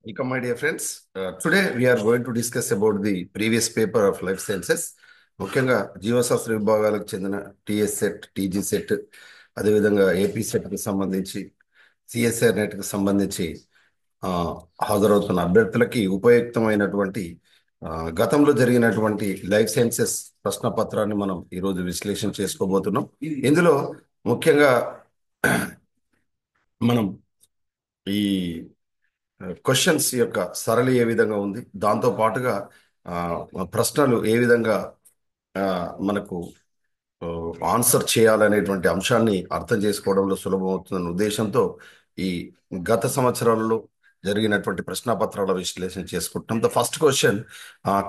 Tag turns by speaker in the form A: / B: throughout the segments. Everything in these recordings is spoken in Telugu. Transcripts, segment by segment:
A: Welcome, my dear friends. Today we are going to discuss about the previous paper of life sciences. ముఖ్యంగా జీవశాస్త్ర విభాగాలకు చెందిన టిఎస్ సెట్, టీజీ సెట్, అదేవిధంగా ఏపీ సెట్కి సంబంధించి సిఎస్ఆర్ నెట్కి సంబంధించి ఆ, హాజరవుతున్న అభ్యర్థులకి ఉపయుక్తమైనటువంటి ఆ, గతంలో జరిగినటువంటి లైఫ్ సైన్సెస్ ప్రశ్న పత్రాన్ని మనం ఈరోజు విశ్లేషణ చేసుకోబోతున్నాం. ఇందులో ముఖ్యంగా మనం ఈ క్వశ్చన్స్ యొక్క సరళి ఏ విధంగా ఉంది, దాంతో పాటుగా ఆ, ప్రశ్నలు ఏ విధంగా ఆ, మనకు ఆన్సర్ చేయాలనేటువంటి అంశాన్ని అర్థం చేసుకోవడంలో సులభమవుతుందన్న ఉద్దేశంతో ఈ గత సంవత్సరాలలో జరిగినటువంటి ప్రశ్నాపత్రాల విశ్లేషణ చేసుకుంటాం. The first question,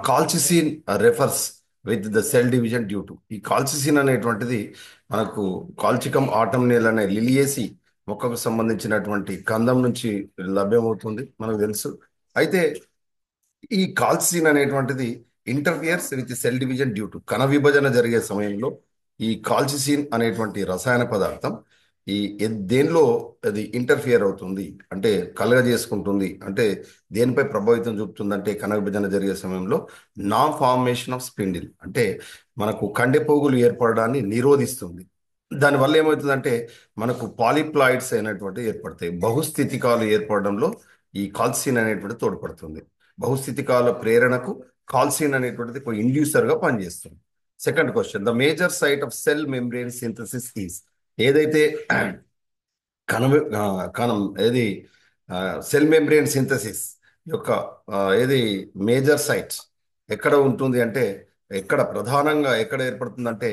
A: కాల్చిసిన్ refers with the cell division due to. ఈ కాల్చిసిన్ అనేటువంటిది మనకు కాల్చికం ఆటంనేల్ అనే లిలియేసి మొక్కకు సంబంధించినటువంటి కందం నుంచి లభ్యమవుతుంది, మనకు తెలుసు. అయితే ఈ కాల్సిన్ అనేటువంటిది interferes with cell division due to, కణ విభజన జరిగే సమయంలో ఈ కాల్చిసిన్ అనేటువంటి రసాయన పదార్థం దేనిలో అది ఇంటర్ఫియర్ అవుతుంది అంటే కలగజేసుకుంటుంది అంటే దేనిపై ప్రభావితం చూపుతుంది అంటే కణ విభజన జరిగే సమయంలో నాన్ ఫార్మేషన్ ఆఫ్ స్పిండిల్ అంటే మనకు కండెపోగులు ఏర్పడడాన్ని నిరోధిస్తుంది. దానివల్ల ఏమవుతుందంటే మనకు పాలిప్లాయిడ్స్ అయినటువంటి ఏర్పడతాయి. బహుస్థితికాలు ఏర్పడడంలో ఈ కాల్సిన్ అనేటువంటి తోడ్పడుతుంది. బహుస్థితికాల ప్రేరణకు కాల్సిన్ అనేటువంటిది ఒక ఇండ్యూసర్ గా పనిచేస్తుంది. Second question, the major site of cell membrane synthesis is. ఏదైతే కణం కణం ఏది సెల్ మెంబ్రేన్ సింథసిస్ యొక్క ఏది మేజర్ సైట్స్ ఎక్కడ ఉంటుంది అంటే ఎక్కడ ప్రధానంగా ఎక్కడ ఏర్పడుతుందంటే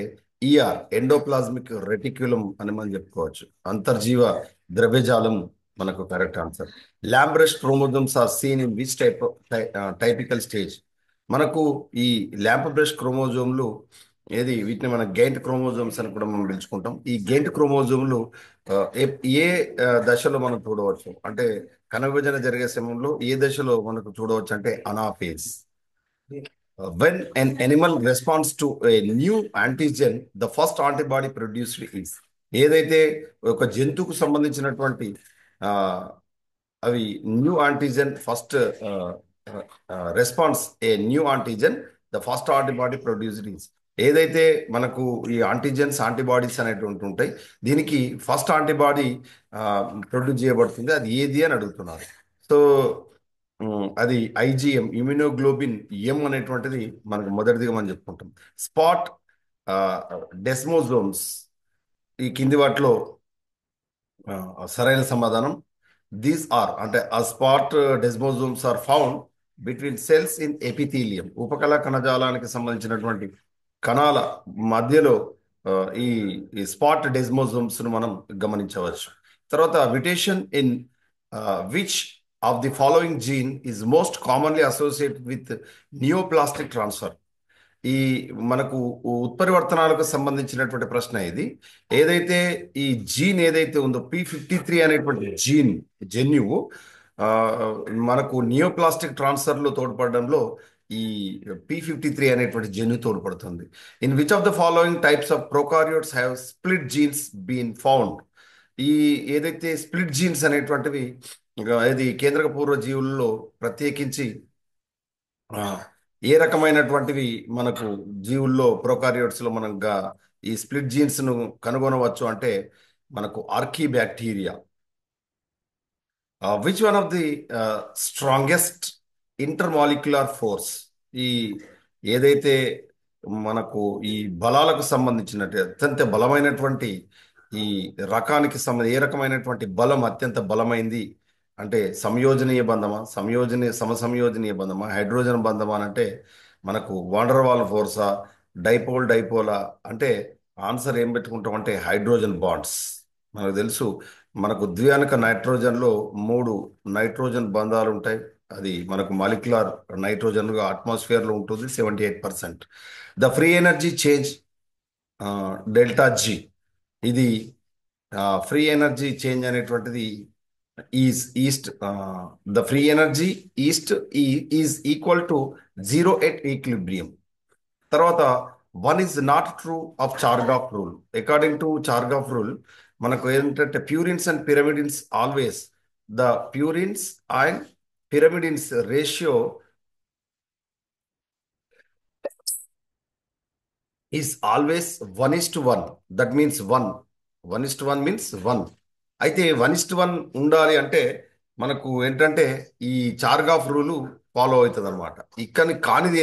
A: ఎండోప్లాస్మిక్ రెటిక్యులం అని మనం చెప్పుకోవచ్చు. అంతర్జీవ ద్రవ్యజాలం మనకు correct answer. Lampbrush chromosomes are seen in which typical stage. మనకు ఈ ల్యాంప్ బ్రష్ క్రోమోజోమ్లు వీటిని మనం గెయింట్ క్రోమోజోమ్స్ అని కూడా మనం పిలుచుకుంటాం. ఈ గెయింట్ క్రోమోజోమ్లు ఏ ఏ, దశలో మనం చూడవచ్చు అంటే కణ విభజన జరిగే సమయంలో ఏ దశలో మనకు చూడవచ్చు అంటే anaphase. When an animal responds to a new antigen, the first antibody produced is. ఏదైతే ఒక జంతువుకు సంబంధించినటువంటి ఆ, అవి new antigen first response a new antigen the first antibody produced is. ఏదైతే మనకు ఈ యాంటీజెన్స్ యాంటీబాడీస్ అనేటువంటి ఉంటాయి, దీనికి ఫస్ట్ యాంటీబాడీ ప్రొడ్యూస్ చేయబడుతుంది, అది ఏది అని అడుగుతున్నారు. సో అది ఐజిఎం, ఇమ్యునోగ్లోబిన్ ఎం అనేటువంటిది మనకు మొదటిదిగా మనం చెప్పుకుంటాం. స్పాట్ డెస్మోజోమ్స్ ఈ కింది వాటిలో సరైన సమాధానం దీస్ ఆర్ అంటే ఆ spot desmosomes are found between cells in epithelium. ఉపకళ కణజాలానికి సంబంధించినటువంటి కణాల మధ్యలో ఆ, ఈ ఈ స్పాట్ డెస్మోజోమ్స్ ను మనం గమనించవచ్చు. తర్వాత mutation in which of the following gene is most commonly associated with neoplastic transfer. ఈ మనకు ఉత్పరివర్తనాలకు సంబంధించినటువంటి ప్రశ్న ఇది. ఏదైతే ఈ జీన్ ఏదైతే ఉందో P53 అనేటువంటి జన్యువు ఆ, మనకు నియోప్లాస్టిక్ ట్రాన్స్ఫర్ లో తోడ్పడడంలో ఈ P53 అనేటువంటి జన్యు తోడ్పడుతుంది. In which of the following types of prokaryotes have split genes been found. ఈ ఏదైతే స్ప్లిట్ జీన్స్ అనేటువంటివి ఇది కేంద్రక పూర్వ జీవుల్లో ప్రత్యేకించి ఆ, ఏ రకమైనటువంటివి మనకు జీవుల్లో ప్రోకారియోట్స్ లో మనం ఈ స్ప్లిట్ జీన్స్ ను కనుగొనవచ్చు అంటే మనకు archaea bacteria. Which one of the strongest intermolecular force. ఈ ఏదైతే మనకు ఈ బలాలకు సంబంధించినట్టు అత్యంత బలమైనటువంటి ఈ రకానికి సంబంధించి ఏ రకమైనటువంటి బలం అత్యంత బలమైంది అంటే సంయోజనీయ బంధమా, సమసంయోజనీయ బంధమా, హైడ్రోజన్ బంధమా అని అంటే మనకు వాండర్వాల్ ఫోర్సా, డైపోలా అంటే ఆన్సర్ ఏం పెట్టుకుంటాం అంటే హైడ్రోజన్ బాండ్స్. మనకు తెలుసు మనకు ద్వియానిక నైట్రోజన్లో 3 నైట్రోజన్ బంధాలు ఉంటాయి. అది మనకు మాలిక్యులర్ నైట్రోజన్ గా అట్మాస్ఫియర్ లో ఉంటుంది 78%. The free energy change delta G. ఇది ఫ్రీ ఎనర్జీ చేంజ్ అనేటువంటిది east the free energy east is equal to 0 at equilibrium. తర్వాత one is not true of Chargaff rule. According to Chargaff rule మనకు ఏంటంటే purines and pyrimidines always the purines and pyrimidines ratio is always 1:1. That means 1. 1:1 means 1. అయితే 1:1 ఉండాలి అంటే మనకు ఏంటంటే ఈ చార్గాఫ్ రూలు ఫాలో అవుతుంది అనమాట. ఇక్కడ కానిది